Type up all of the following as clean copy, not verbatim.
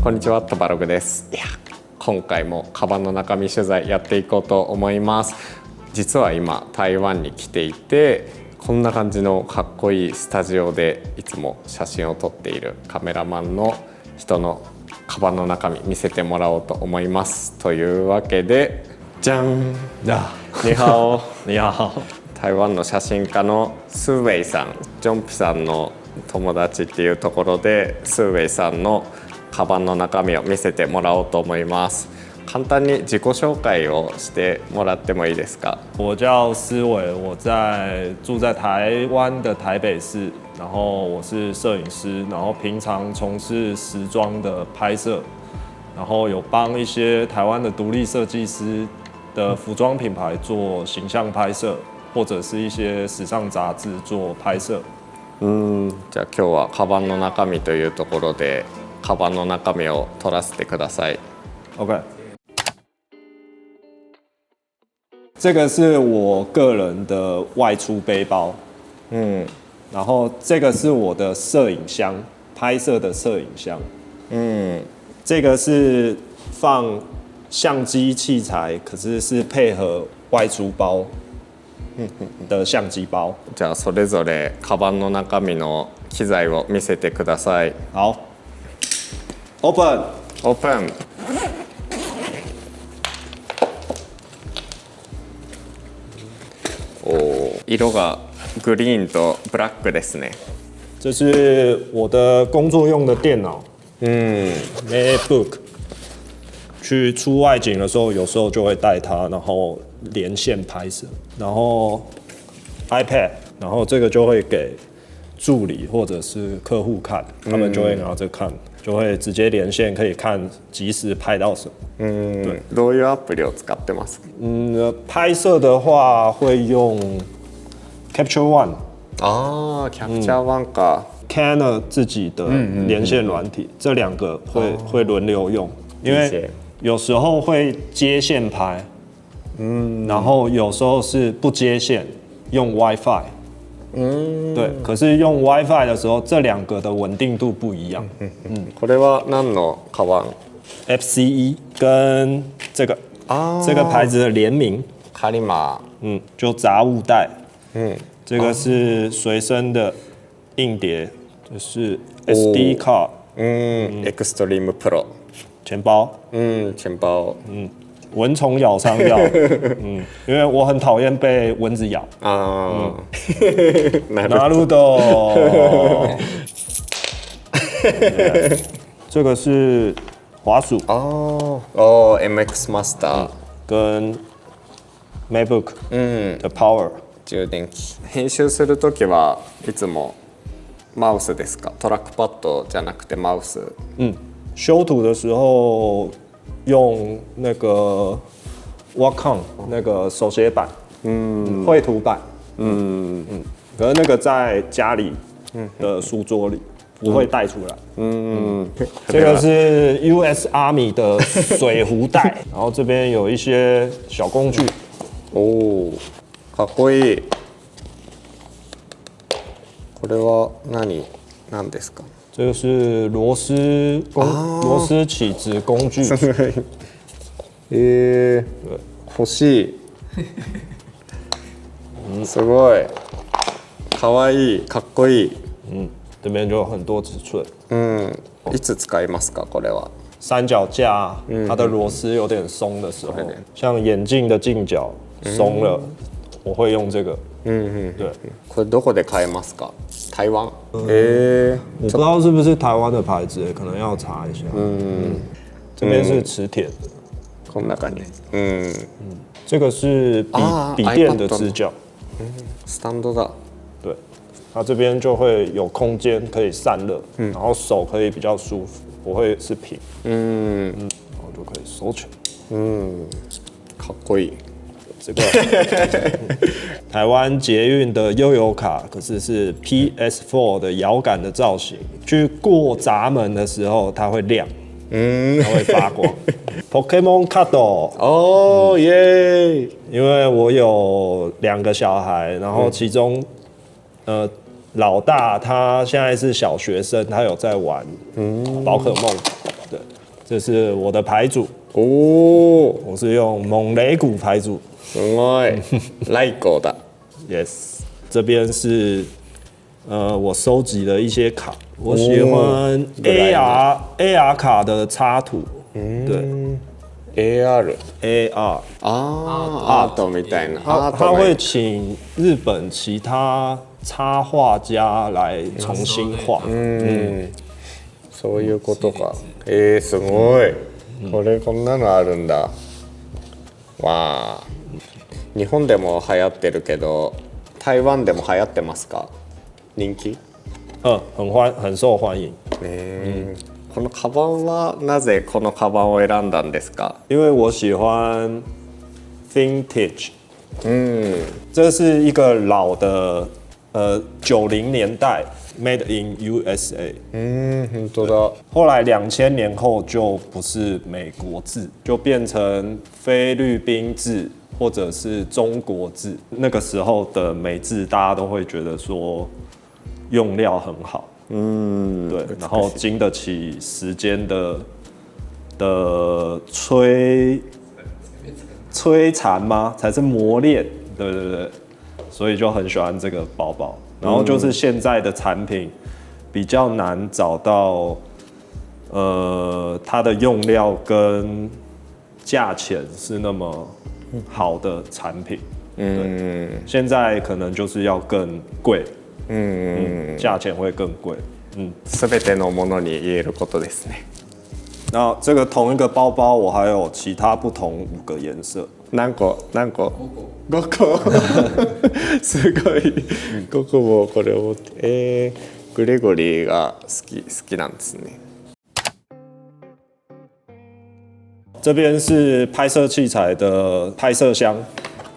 こんにちは、トバログです。いや、今回もカバンの中身取材やっていこうと思います。実は今台湾に来ていて、こんな感じのかっこいいスタジオでいつも写真を撮っているカメラマンの人のカバンの中身見せてもらおうと思います。というわけで、じゃん。你好。你好。台湾の写真家のスーウェイさん、ジョンピさんの友達っていうところで、スーウェイさんのカバンの中身を見せてもらおうと思います。簡単に自己紹介をしてもらってもいいですか？我叫思伟，住在台湾的台北市，然后我是摄影师，然后平常从事时装的拍摄，然后有帮一些台湾的独立设计师的服装品牌做形象拍摄，或者是一些时尚杂志做拍摄。じゃあ今日はカバンの中身というところで、カバンの中身を撮らせてください。 OK， 这个是我个人的外出背包，然后这个是我的摄影箱，拍摄的摄影箱，这个是放相机器材，可是是配合外出包的相机包。じゃあそれぞれカバンの中身の機材を見せてください。好，Open。オープン。色がグリーンとブラックですね。这是我的工作用的电脑，MacBook。去出外景的时候，有时候就会带它，然后连线拍摄。然后 iPad， 然后这个就会给助理或者是客户看，他们就会拿着看，就会直接连线，可以看即时拍到什么。对。どういうアプリを使ってますか？拍摄的话会用 Capture One。キャプチャーワンか。Canon 自己的连线软体，这两个会轮流用，因为有时候会接线拍，然后有时候是不接线，用 WiFi。对，可是用 WiFi 的时候，这两个的稳定度不一样。これは何のカバン？FCE 跟这个牌子的联名，カリマ。就杂物袋。这个是随身的硬碟，这是 SD card。エクストリームプロ。钱包。钱包。蚊虫咬伤药。因为我很讨厌被蚊子咬。なるほど。这个是滑鼠。MX マスター。跟 MacBook 的 Power。充電器。編集するときはいつもマウスですか？トラックパッドじゃなくてマウス。修图的时候用那个 Wacom 那个手写板，绘图板。可是那个在家里的书桌里不会带出来。这个是 US Army 的水壶袋，然后这边有一些小工具。かっこいい。これは何ですか？这个是螺丝起子工具。欲しい。すごい。かわいい。かっこいい。这边就有很多尺寸。いつ使いますか？これは。三脚架它的螺丝有点松的时候，像眼镜的镜脚松了，我会用这个。对。これどこで買えますか？台湾。我不知道是不是台湾的牌子，可能要查一下。这边是磁铁的。こんな感じ。这个是笔电的支架。スタンドだ。对，它这边就会有空间可以散热，然后手可以比较舒服，不会是平。然后就可以收起来。かっこいい。这个台湾捷运的悠游卡，可是 PS4 的摇杆的造型，去过闸门的时候它会亮，它会发光。Pokemon Card。耶！因为我有2个小孩，然后其中老大他现在是小学生，他有在玩宝可梦，对，这是我的牌组，おお、我是用猛雷谷牌组。すごい。ライコだ。Yes， 这边是我收集了一些卡，我喜欢 AR 卡的插图，对 AR。 AR，アートみたいな。他会请日本其他插画家来重新画。そういうことか。すごい。こんなのあるんだ。わあ。日本でも流行ってるけど、台湾でも流行ってますか？人気？很受欢迎。このカバンはなぜこのカバンを選んだんですか？因为我喜欢 vintage，这是一个老的90年代 made in USA，本当だ。后来2000年后就不是美国制，就变成菲律宾制或者是中国制。那个时候的美制，大家都会觉得说用料很好。对，然后经得起时间的摧残吗？才是磨练，对，所以就很喜欢这个包包。然后就是现在的产品比较难找到，它的用料跟价钱是那么好的产品。对，现在可能就是要更贵。价钱会更贵。すべてのものに言えることですね。那这个同一个包包，我还有其他不同5个颜色。何個？5個。すごい。5個もこれを持って。グレゴリーが好きなんですね。这边是拍摄器材的拍摄箱，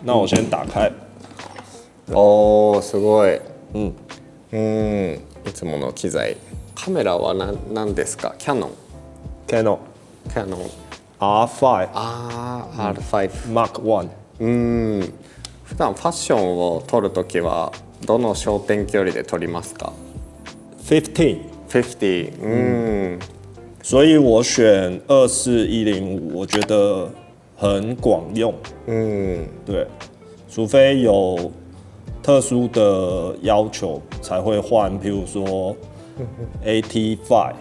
那我先打开。おー、すごい。いつもの機材。カメラは何ですか？キャノン。Canon R5 R5 Mark 1。普段ファッションを撮るときはどの焦点距離で撮りますか15。50。所以我选24105，我觉得很广用。对，除非有特殊的要求才会换，譬如说 AT5，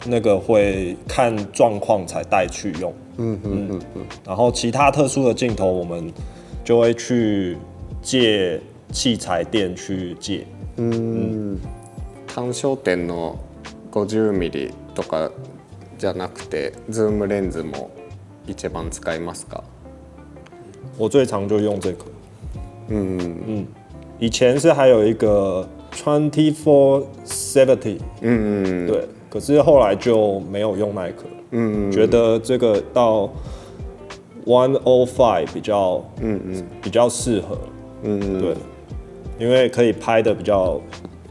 那个会看状况才带去用。然后其他特殊的镜头，我们就会去借器材店去借。単焦点の50ミリとかじゃなくて、ズームレンズも一番使いますか？我最常就用这个。以前是还有一个 2470，对，可是后来就没有用耐克，觉得这个到105比较适合，对，因为可以拍的比较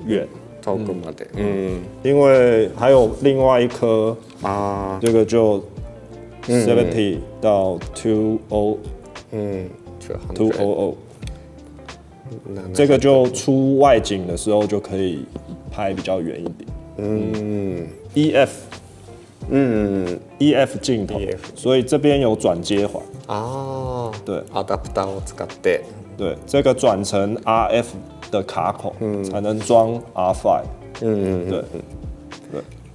远，遠くまで。因为还有另外一颗，这个就70到200，这个就出外景的时候就可以拍比较远一点。EF 镜头，所以这边有转接环。对，アダプターを使って。对，这个转成 RF 的卡孔，才能装 R5。对。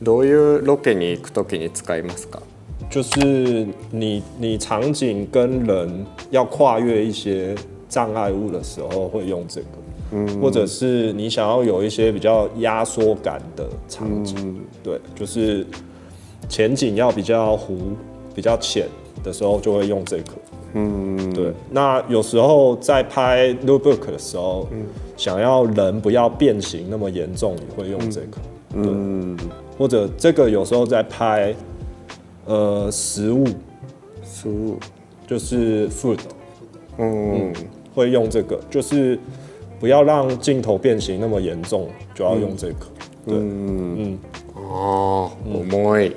どういうロケに行くときに使いますか？就是你场景跟人要跨越一些障碍物的时候会用这个，或者是你想要有一些比较压缩感的场景，对，就是前景要比较糊、比较浅的时候就会用这个。对。那有时候在拍 lookbook 的时候，想要人不要变形那么严重，也会用这个。对。或者这个有时候在拍食物就是 food，会用这个，就是不要让镜头变形那么严重，就要用这个。对，重い。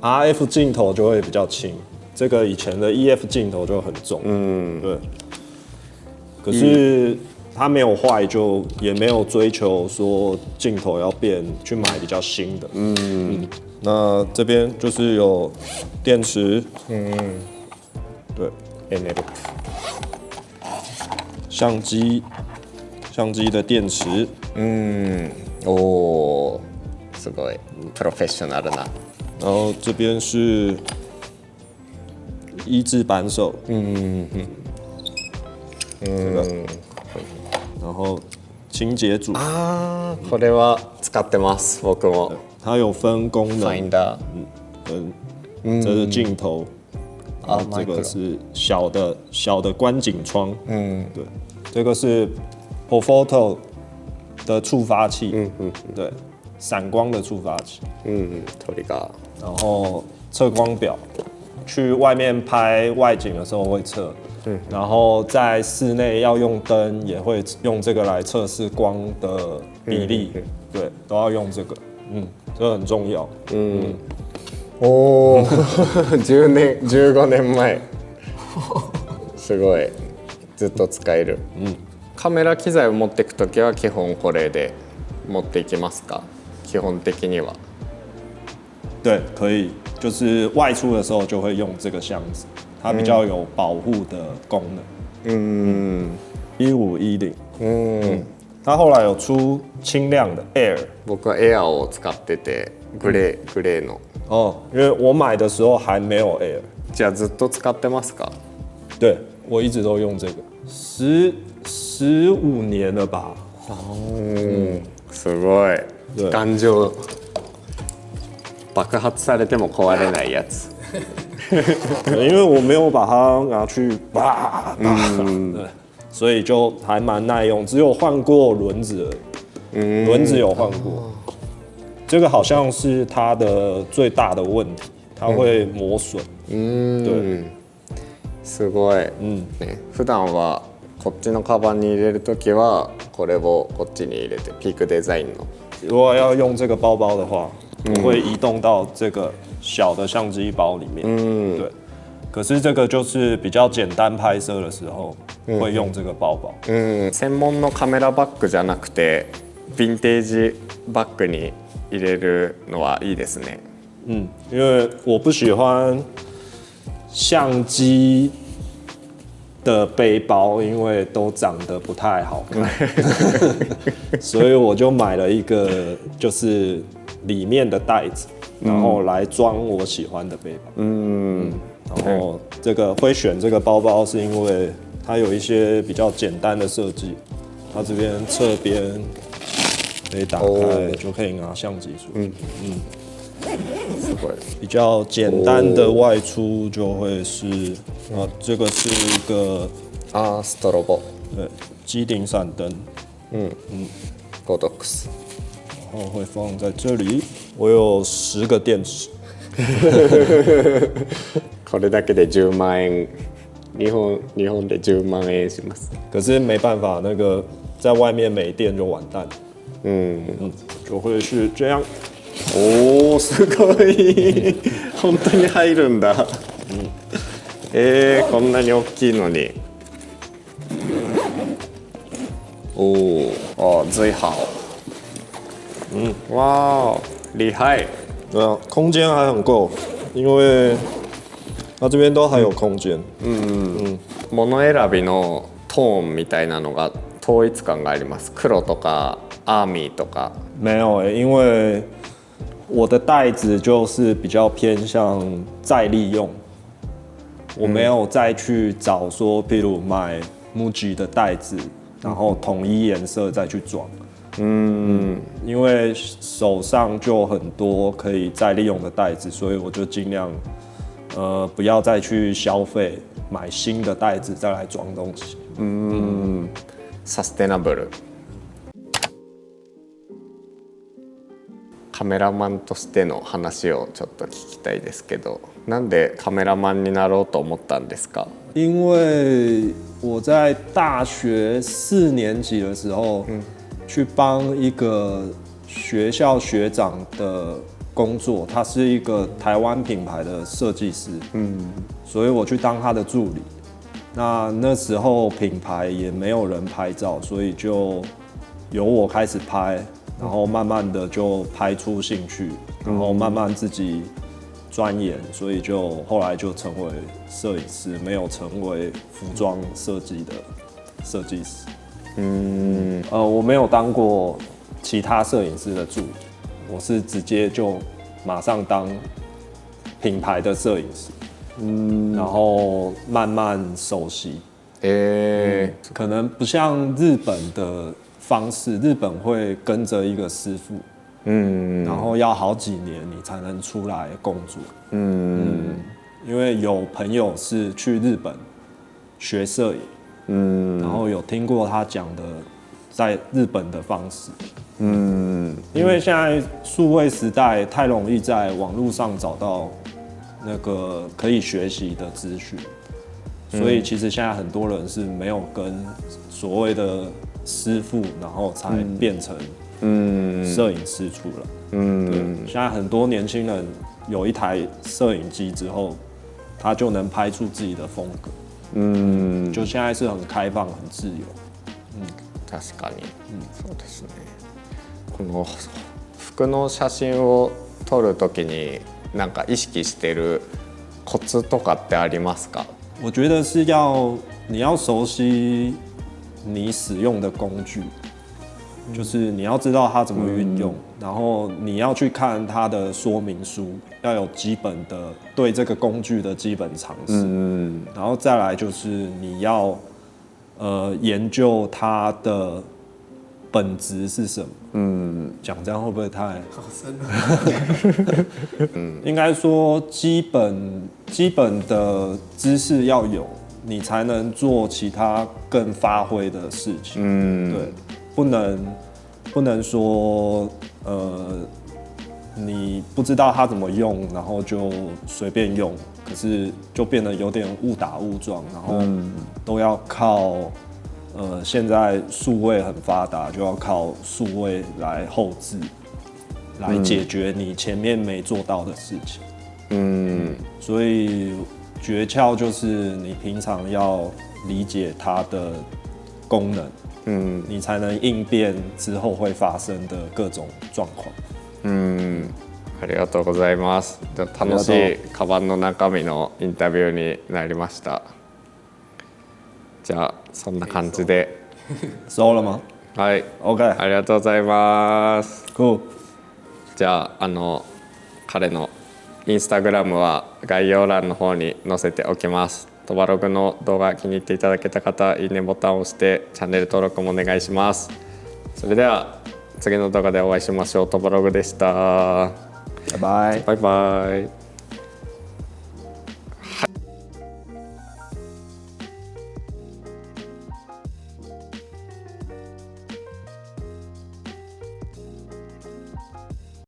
RF 镜头就会比较轻，这个以前的 EF 镜头就很重。对。可是它没有坏，就也没有追求说镜头要变，去买比较新的。那这边就是有电池，对，エネル相机的电池，おーすごいプロフェッショナルな。然后这边是一字扳手，这个，然后清洁组，これは使ってます僕も。它有分功ファイ能ン，ダ这是镜头，然后这个是小的观景窗，对，这个是 Profoto 的触发器，对，闪光的触发器，トリガー。然后测光表，去外面拍外景的时候会测，然后在室内要用灯也会用这个来测试光的比例，对，都要用这个，这很重要，おお10年15年前すごいずっと使える、カメラ機材を持っていくときは基本これで持っていきますか？基本的には。对，可以，就是外出的时候就会用这个箱子，它比较有保护的功能。1510，它后来有出轻量的 Air，僕はエアーを使っててグレーの。因为我买的时候还没有 Air，じゃあずっと使ってますか？对我一直都用这个15年了吧。すごい对頑丈、爆発されても壊れないやつ。因为我没有把它拿去对，所以就还蛮耐用，只有换过轮子而已，轮子有换过。这个好像是它的最大的问题，它会磨损。对，すごい、ね、普段はこっちのカバンに入れるときはこれをこっちに入れて、ピークデザインの。如果要用这个包包的话，我会移动到这个小的相机包里面。对。可是这个就是比较简单拍摄的时候会用这个包包。専門のカメラバッグじゃなくてヴィンテージバッグに入れるのはいいですね。因为我不喜欢相机的背包，因为都长得不太好看，所以我就买了一个就是里面的袋子，然后来装我喜欢的背包。然后这个会选这个包包是因为它有一些比较简单的设计，它这边侧边可以打开，就可以拿相机出去。すごい。比较简单的外出就会是，这个是一个ストロボ。对机顶闪灯，ゴドックス。然后会放在这里。我有10个电池。これだけで10万円。日本で10万円します。可是没办法，那个在外面没电就完蛋。就会是这样。おーすごい本当に入るんだ。こんなに大きいのに。最好。哇，厉害。对啊，空间还很够，因为它这边都还有空间。物選びのトーンみたいなのが統一感があります。黒とかアーミーとか。没有因为我的袋子就是比较偏向再利用，我没有再去找说，譬如买 MUJI 的袋子，然后统一颜色再去装。因为手上就很多可以再利用的袋子，所以我就尽量不要再去消费买新的袋子再来装东西。サステナブル。カメラマンとしての話をちょっと聞きたいですけど、なんでカメラマンになろうと思ったんですか？因为我在大学4年级的时候，去帮一个学校学长的工作，他是一个台湾品牌的设计师，所以我去当他的助理。那时候品牌也没有人拍照，所以就由我开始拍，然后慢慢的就拍出兴趣，然后慢慢自己钻研，所以就后来就成为摄影师，没有成为服装设计的设计师。我没有当过其他摄影师的助理，我是直接就马上当品牌的摄影师，然后慢慢熟悉。可能不像日本的方式，日本会跟着一个师傅，然后要好几年你才能出来工作。因为有朋友是去日本学摄影，然后有听过他讲的在日本的方式。因为现在数位时代太容易在网络上找到那个可以学习的资讯，所以其实现在很多人是没有跟所谓的师傅，然后才变成摄影师出来。对，现在很多年轻人有一台摄影机之后，他就能拍出自己的风格。就现在是很开放、很自由。確かに、そうですね。この服の写真を撮るときになんか意識してるコツとかってありますか？我觉得是你要熟悉你使用的工具，就是你要知道它怎么运用，然后你要去看它的说明书，要有基本的对这个工具的基本常识，然后再来就是你要研究它的本质是什么。讲这样会不会太好深应该说基本的知识要有，你才能做其他更发挥的事情。对，不能说你不知道它怎么用，然后就随便用，可是就变得有点误打误撞，然后都要靠现在数位很发达，就要靠数位来后置，来解决你前面没做到的事情。所以诀窍就是你平常要理解它的功能，你才能应变之后会发生的各种状况。ありがとうございます。楽しいカバンの中身のインタビューになりました。じゃあそんな感じで收了吗？はい、 OK， ありがとうございます。 cool。じゃあ彼のインスタグラムは概要欄の方に載せておきます。トバログの動画気に入っていただけた方、いいねボタンを押してチャンネル登録もお願いします。それでは次の動画でお会いしましょう。トバログでした。拜拜。バイバイ。